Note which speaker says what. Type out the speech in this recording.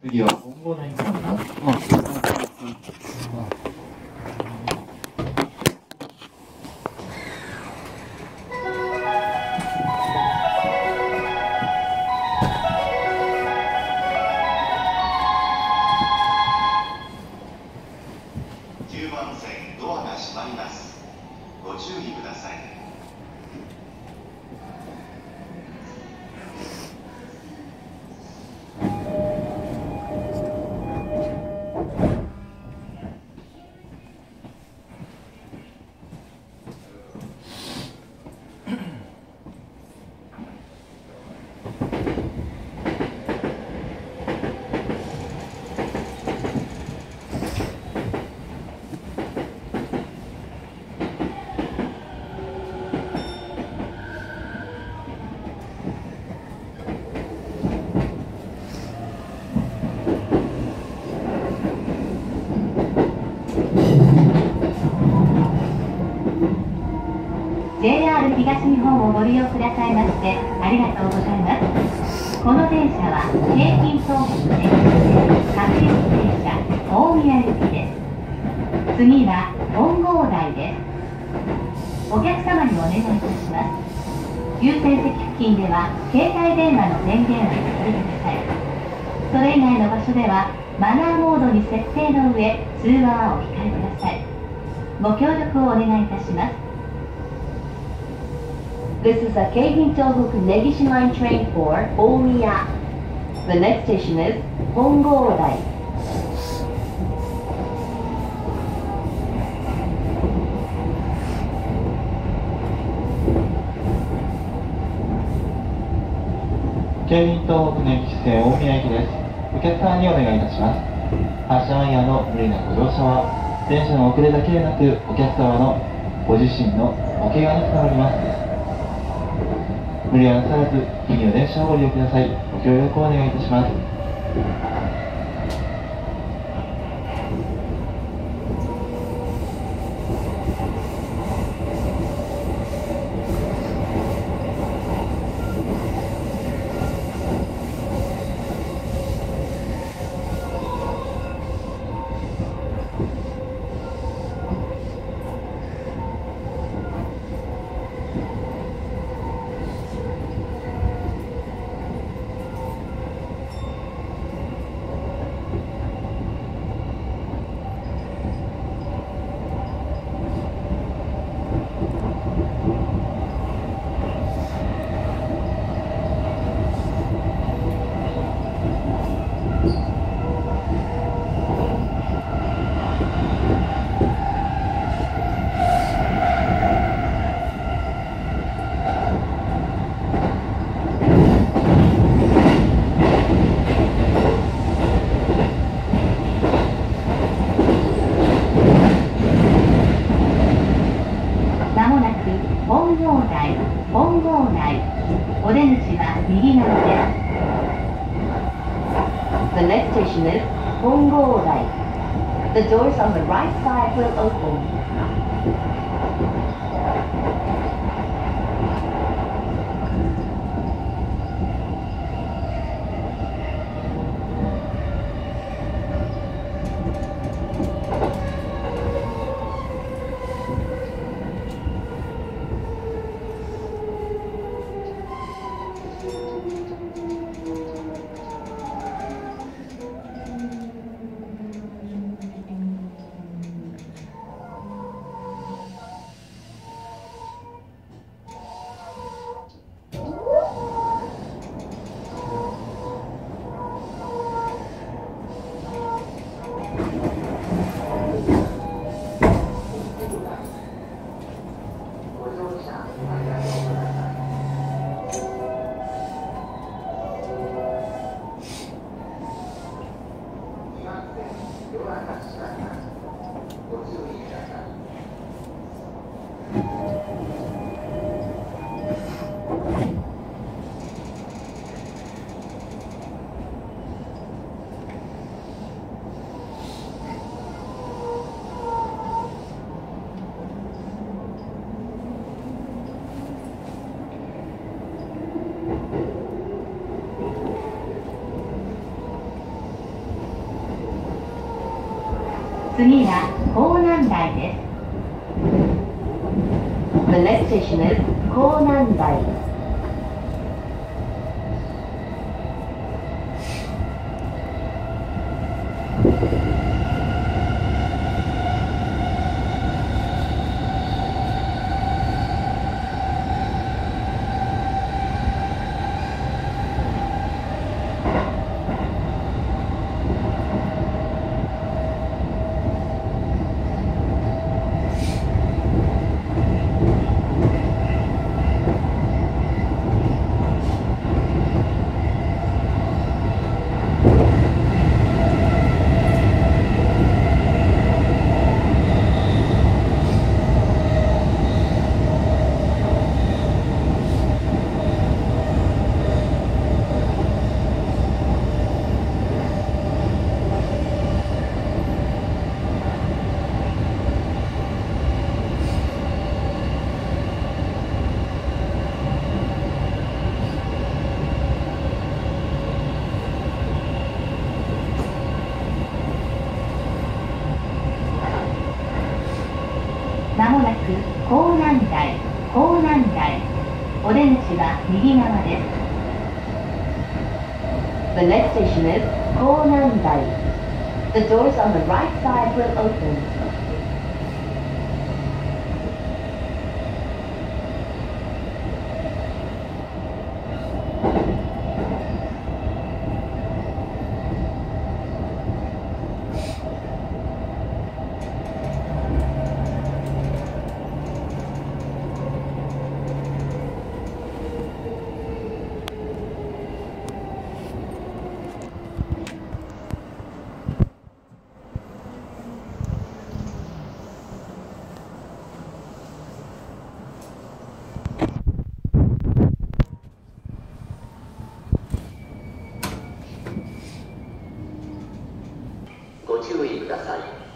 Speaker 1: 次は本郷台になります。
Speaker 2: 9番線ドアが閉まります。ご注意ください。
Speaker 3: JR 東日本をご利用くださいましてありがとうございます。この電車は京浜東北電車各駅停車大宮行きです。次は本郷台です。お客様にお願いいたします。優先席付近では携帯電話の電源をお切りください。それ以外の場所ではマナーモードに設定の上通話はお控えください。ご協力をお願いいたします。This is a Keihim Tohoku Negishi Line train for Omiya. The next station is Hongodai.
Speaker 1: 京浜東北の駅線大宮駅です。お客様にお願いいたします。発車間際の無理なご乗車は電車の遅れだけでなくお客様のご自身のお怪我につながります。無理はなさらず、次の電車をご利用ください。ご協力をお願いいたします。
Speaker 3: 本郷台、お出口は右側です。The next station is 本郷台。The doors on the right side will open.
Speaker 1: お
Speaker 3: 次は港南台です。The next station is 港南台。まもなく港南台、港南台。お出口は右側です。The next station is 港南台。The doors on the right side will open.
Speaker 4: ご注意ください。